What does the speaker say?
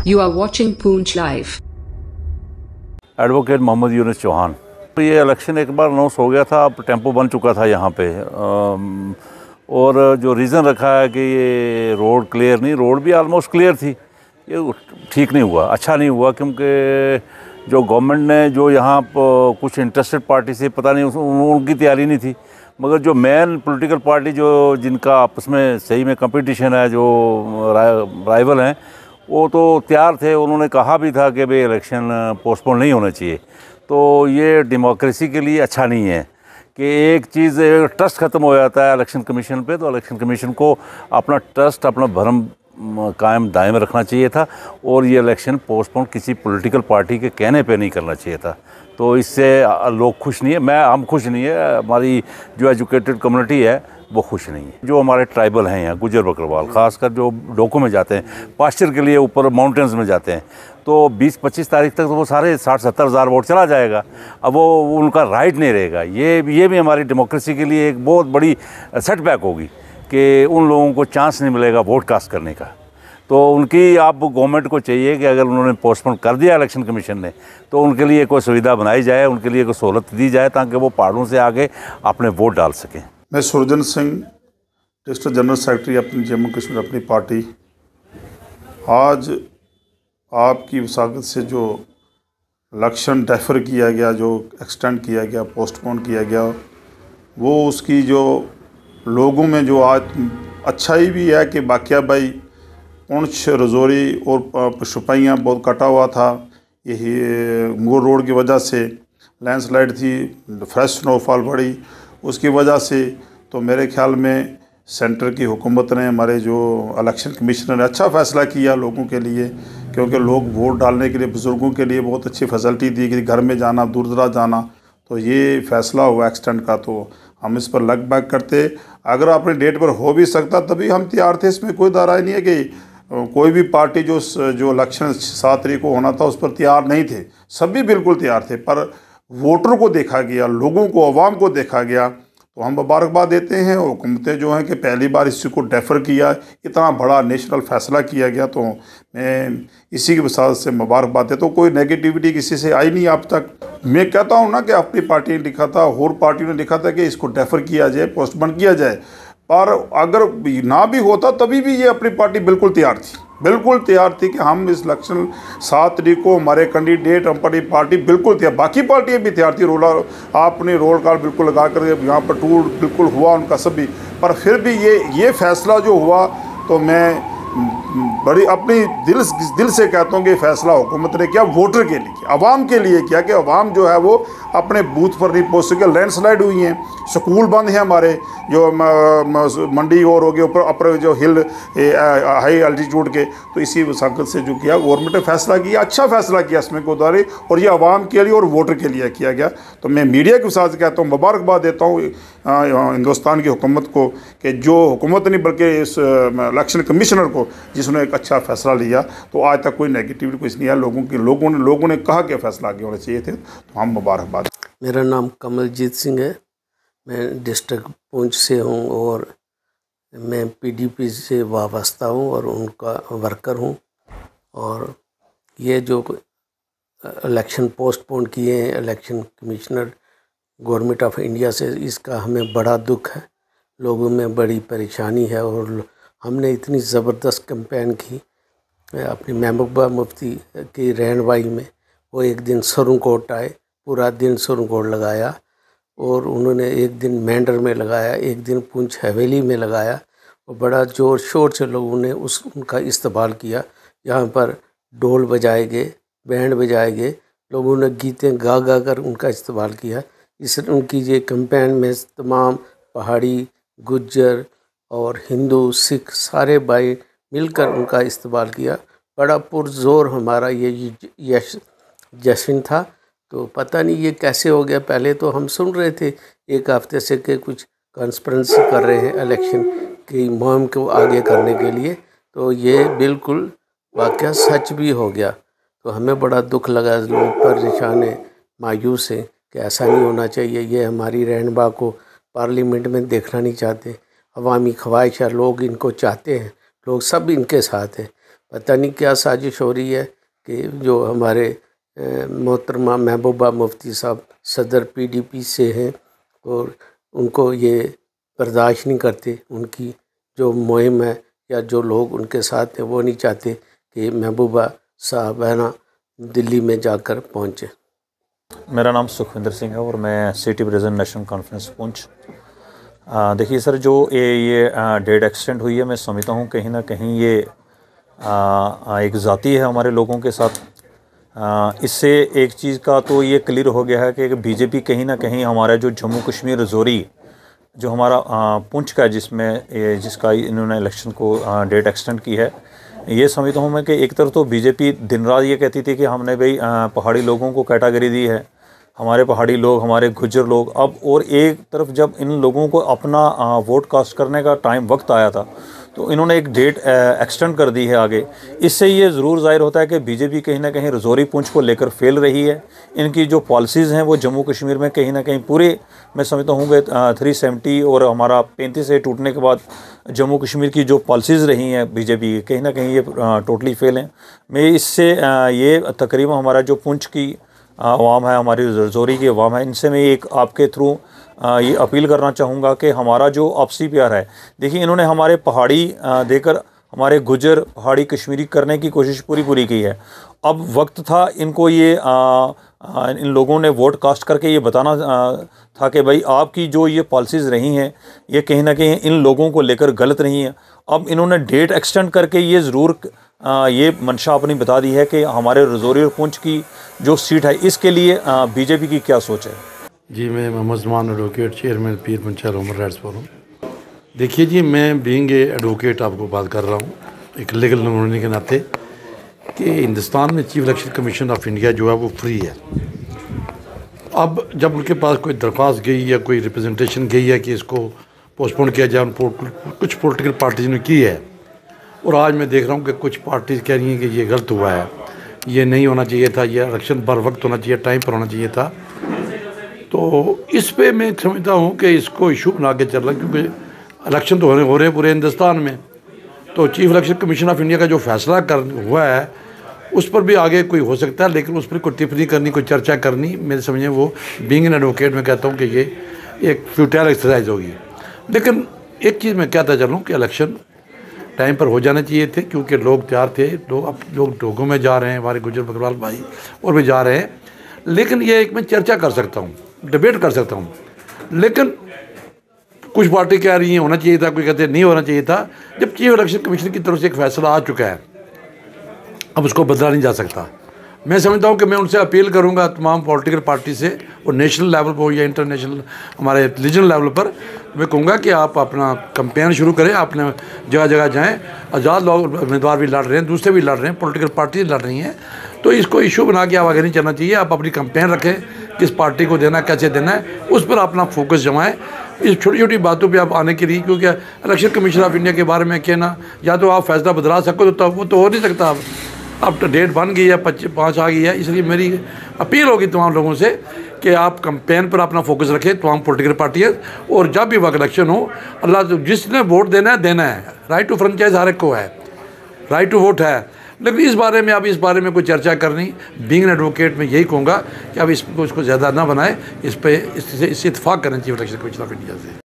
You are watching Poonch Live. Advocate Mohammad Younus Chauhan. तो ये election एक बार अनाउंस हो गया था, अब टेम्पो बन चुका था यहाँ पे। और जो रीज़न रखा है कि ये रोड क्लियर नहीं, रोड भी आलमोस्ट क्लियर थी, ये ठीक नहीं हुआ, अच्छा नहीं हुआ, क्योंकि जो गवर्नमेंट ने जो यहाँ पर कुछ इंटरेस्टेड पार्टी से पता नहीं उनकी तैयारी नहीं थी, मगर जो मेन पॉलिटिकल पार्टी जो जिनका आपस में सही में कंपटीशन है, जो राइवल हैं, वो तो तैयार थे। उन्होंने कहा भी था कि भाई इलेक्शन पोस्टपोन नहीं होना चाहिए। तो ये डेमोक्रेसी के लिए अच्छा नहीं है कि एक चीज़ ट्रस्ट ख़त्म हो जाता है इलेक्शन कमीशन पे, तो इलेक्शन कमीशन को अपना ट्रस्ट, अपना भरम कायम दायम रखना चाहिए था, और ये इलेक्शन पोस्टपोन किसी पॉलिटिकल पार्टी के कहने पे नहीं करना चाहिए था। तो इससे लोग खुश नहीं है, हम खुश नहीं है, हमारी जो एजुकेटेड कम्युनिटी है वो खुश नहीं है। जो हमारे ट्राइबल हैं यहाँ गुजर बकरवाल, ख़ासकर जो डोको में जाते हैं पास्चर के लिए, ऊपर माउंटेन्स में जाते हैं, तो 20-25 तारीख तक तो वो सारे 60-70 हज़ार वोट चला जाएगा। अब वो उनका राइट नहीं रहेगा। ये भी हमारी डेमोक्रेसी के लिए एक बहुत बड़ी सेटबैक होगी कि उन लोगों को चांस नहीं मिलेगा वोट कास्ट करने का। तो उनकी आप गवर्नमेंट को चाहिए कि अगर उन्होंने पोस्टपोन कर दिया इलेक्शन कमीशन ने, तो उनके लिए कोई सुविधा बनाई जाए, उनके लिए कोई सहूलत दी जाए, ताकि वो पहाड़ों से आगे अपने वोट डाल सकें। मैं Surjan Singh, district general secretary अपनी जम्मू कश्मीर अपनी पार्टी। आज आपकी वसाकत से जो इलेक्शन डेफर किया गया, जो एक्सटेंड किया गया, पोस्टपोन किया गया, वो उसकी जो लोगों में जो आज अच्छाई भी है कि बाकिया भाई पुंछ, रजौरी और शुपाइयाँ बहुत कटा हुआ था। यही मूर रोड की वजह से लैंडस्लाइड थी, फ्रेश स्नोफॉल पड़ी, उसकी वजह से। तो मेरे ख्याल में सेंटर की हुकूमत ने, हमारे जो इलेक्शन कमिश्नर ने अच्छा फ़ैसला किया लोगों के लिए, क्योंकि लोग वोट डालने के लिए बुज़ुर्गों के लिए बहुत अच्छी फैसिलिटी दी गई, घर में जाना, दूर दराज जाना। तो ये फ़ैसला हुआ एक्सटेंड का, तो हम इस पर लग बैक करते। अगर अपने डेट पर हो भी सकता तभी हम तैयार थे, इसमें कोई दायरा नहीं है कि कोई भी पार्टी जो इलेक्शन 7 तारीख को होना था उस पर तैयार नहीं थे, सभी बिल्कुल तैयार थे। पर वोटर को देखा गया, लोगों को, अवाम को देखा गया, तो हम मुबारकबाद देते हैं। हुकूमतें जो हैं कि पहली बार इसी को डेफर किया, इतना बड़ा नेशनल फ़ैसला किया गया, तो मैं इसी की वजह से मुबारकबाद देता हूँ। कोई नेगेटिविटी किसी से आई नहीं अब तक। मैं कहता हूँ ना कि अपनी पार्टी ने लिखा था, और पार्टियों ने लिखा था कि इसको डेफर किया जाए, पोस्टपोन किया जाए, पर अगर ना भी होता तभी भी ये अपनी पार्टी बिल्कुल तैयार थी, बिल्कुल तैयार थी कि हम इस इलेक्शन 7 तारीख को हमारे कैंडिडेट, हमारी पार्टी बिल्कुल तैयार, बाकी पार्टियां भी तैयार थी। आपने रोल कॉल बिल्कुल लगा कर यहाँ पर टूर बिल्कुल हुआ उनका सभी, पर फिर भी ये फैसला जो हुआ, तो मैं बड़ी अपनी दिल से कहता हूँ कि फैसला हुकूमत ने किया वोटर के लिए, आवाम के लिए किया, कि आवाम जो है वो अपने बूथ पर नहीं पहुँच सके। लैंडस्लाइड हुई हैं, स्कूल बंद हैं हमारे, जो मंडी और हो गए ऊपर अपर जो हिल हाई एल्टीट्यूड के। तो इसी वसाकत से जो किया गवर्नमेंट ने फैसला किया, अच्छा फैसला किया इसमें कोदारी, और ये आवाम के लिए और वोटर के लिए किया गया। तो मैं मीडिया के साथ कहता हूँ, मुबारकबाद देता हूँ हिंदुस्तान की हुकूमत को, कि जो हुकूमत नहीं बल्कि इस इलेक्शन कमिश्नर को, जिसने एक अच्छा फैसला लिया। तो आज तक कोई नेगेटिविटी कुछ नहीं है, लोगों ने कहा कि फैसला आगे होने चाहिए थे, तो हम मुबारकबाद। मेरा नाम कमलजीत सिंह है, मैं डिस्ट्रिक्ट पुंछ से हूँ, और मैं पीडीपी से वाबस्ता हूँ और उनका वर्कर हूँ। और ये जो इलेक्शन पोस्टपोन किए हैं election commissioner government of India से, इसका हमें बड़ा दुख है, लोगों में बड़ी परेशानी है। और हमने इतनी ज़बरदस्त कैंपेन की अपनी महबूबा मुफ्ती की रहनुमाई में। वो एक दिन सुरनकोट आए, पूरा दिन सुरनकोट लगाया, और उन्होंने एक दिन मेंढर में लगाया, एक दिन पुंछ हवेली में लगाया, और बड़ा ज़ोर शोर से लोगों ने उनका इस्तेमाल किया। यहाँ पर ढोल बजाए गए, बैंड बजाए गए, लोगों ने गीतें गा गा कर उनका इस्तेमाल किया। उनकी ये कैंपेन में तमाम पहाड़ी, गुज्जर और हिंदू, सिख सारे भाई मिलकर उनका इस्तेमाल किया। बड़ा पुरजोर हमारा ये जश्न था। तो पता नहीं ये कैसे हो गया। पहले तो हम सुन रहे थे एक हफ्ते से कि कुछ कॉन्स्पिरेसी कर रहे हैं इलेक्शन की मुहिम को आगे करने के लिए, तो ये बिल्कुल वाकया सच भी हो गया। तो हमें बड़ा दुख लगा, लोग परेशान हैं, मायूस हैं कि ऐसा नहीं होना चाहिए। ये हमारी रहनुमा को पार्लियामेंट में देखना नहीं चाहते, अवामी ख्वाहिश है, लोग इनको चाहते हैं, लोग सब इनके साथ हैं। पता नहीं क्या साजिश हो रही है कि जो हमारे मोहतरमा महबूबा मुफ्ती साहब सदर PDP से हैं और उनको ये बर्दाश्त नहीं करते, उनकी जो मुहिम है या जो लोग उनके साथ हैं वो नहीं चाहते कि महबूबा साहबाना दिल्ली में जाकर पहुँचे। मेरा नाम सुखविंदर सिंह है और मैं city president national conference Poonch. देखिए सर, जो ये डेट एक्सटेंड हुई है, मैं समझता हूँ कहीं ना कहीं ये एक ज़ाती है हमारे लोगों के साथ। इससे एक चीज़ का तो ये क्लियर हो गया है कि बीजेपी कहीं ना कहीं हमारा जो जम्मू कश्मीर रजौरी जो हमारा पुंछ का है जिसका इन्होंने इलेक्शन को डेट एक्सटेंड की है, ये समझता हूँ मैं कि एक तरफ तो बीजेपी दिन रात ये कहती थी कि हमने भाई पहाड़ी लोगों को कैटेगरी दी है, हमारे पहाड़ी लोग, हमारे गुज्जर लोग। अब और एक तरफ जब इन लोगों को अपना वोट कास्ट करने का वक्त आया था तो इन्होंने एक डेट एक्सटेंड कर दी है आगे। इससे ये ज़रूर ज़ाहिर होता है कि बीजेपी कहीं ना कहीं रजौरी पुंछ को लेकर फेल रही है। इनकी जो पॉलिसीज़ हैं वो जम्मू कश्मीर में कहीं ना कहीं पूरे, मैं समझता हूँ कि 370 और हमारा 35 से टूटने के बाद जम्मू कश्मीर की जो पॉलिसीज़ रही हैं बीजेपी की, कहीं ना कहीं ये टोटली फेल हैं। मैं इससे ये तकरीबन हमारा जो पुंछ की अवाम है, हमारी रजौरी की अवाम है, इनसे मैं एक आपके थ्रू ये अपील करना चाहूँगा कि हमारा जो आपसी प्यार है, देखिए इन्होंने हमारे पहाड़ी देकर हमारे गुजर पहाड़ी कश्मीरी करने की कोशिश पूरी की है। अब वक्त था इनको ये इन लोगों ने वोट कास्ट करके ये बताना था कि भाई आपकी जो ये पॉलिसीज़ रही हैं ये कहीं ना कहीं इन लोगों को लेकर गलत नहीं है। अब इन्होंने डेट एक्सटेंड करके ये ज़रूर ये मंशा अपनी बता दी है कि हमारे रजौरी और पुंछ की जो सीट है इसके लिए बीजेपी की क्या सोच है। जी, मैं मोहम्मद ज़मान एडवोकेट, चेयरमैन पीर पंचायत ह्यूमन राइट्स फोरम। देखिए जी, मैं बीइंग एडवोकेट आपको बात कर रहा हूँ एक लीगल होने के नाते कि हिंदुस्तान में chief election commission of India जो है वो फ्री है। अब जब उनके पास कोई दरख्वास्त गई या कोई रिप्रेजेंटेशन गई है कि इसको पोस्टपोन किया जाए, कुछ पॉलिटिकल पार्टीज़ ने की है, और आज मैं देख रहा हूँ कि कुछ पार्टीज़ कह रही हैं कि ये गलत हुआ है, ये नहीं होना चाहिए था, ये इलेक्शन बर वक्त होना चाहिए, टाइम पर होना चाहिए था। तो इस पे मैं समझता हूँ कि इसको इशू बना के चल रहा, क्योंकि इलेक्शन तो हो रहे हैं पूरे हिंदुस्तान में। तो chief election commission of India का जो फैसला हुआ है उस पर भी आगे कोई हो सकता है, लेकिन उस पर कोई टिप्पणी करनी, कोई चर्चा करनी, मेरे समझे वो बीइंग एन एडवोकेट मैं कहता हूँ कि ये एक फ्यूटाइल एक्सरसाइज होगी। लेकिन एक चीज़ मैं कहता चलूँ कि इलेक्शन टाइम पर हो जाने चाहिए थे, क्योंकि लोग तैयार थे, लोग डोगों में जा रहे हैं, हमारे गुजर बकरवाल भाई और भी जा रहे हैं। लेकिन ये एक मैं चर्चा कर सकता हूँ, डिबेट कर सकता हूँ, लेकिन कुछ पार्टी कह रही है होना चाहिए था, कोई कहते हैं नहीं होना चाहिए था। जब चीफ इलेक्शन कमीशन की तरफ से एक फैसला आ चुका है, अब उसको बदला नहीं जा सकता। मैं समझता हूँ कि मैं उनसे अपील करूँगा तमाम पॉलिटिकल पार्टी से, और नेशनल लेवल पर हो या इंटरनेशनल हमारे रीजनल लेवल पर, मैं कहूँगा कि आप अपना कैंपेन शुरू करें, अपने जगह जगह जाएँ। आज़ाद लोग उम्मीदवार भी लड़ रहे हैं, दूसरे भी लड़ रहे हैं, पॉलिटिकल पार्टी लड़ रही हैं, तो इसको इशू बना के आप आगे नहीं चलना चाहिए। आप अपनी कैंपेन रखें, किस पार्टी को देना है, कैसे देना है, उस पर अपना फोकस जमाएं। इस छोटी छोटी बातों पे आप आने के लिए, क्योंकि इलेक्शन कमीशन ऑफ इंडिया के बारे में कहना, या तो आप फैसला बदला सको तो वो तो हो नहीं सकता। अब तो डेट बन गई है, 5 आ गई है, इसलिए मेरी अपील होगी तमाम लोगों से कि आप कैंपेन पर अपना फोकस रखें, तमाम पॉलिटिकल पार्टियाँ। और जब भी वक्त इलेक्शन हो, अल्लाह तो जिसने वोट देना है, राइट टू फ्रेंचाइज हर एक को है, राइट टू वोट है। लेकिन इस बारे में, अब इस बारे में कोई चर्चा करनी, बीइंग एन एडवोकेट में यही कहूँगा कि अब इसको ज़्यादा ना बनाए, इससे इत्तेफाक करें chief election commission of India से।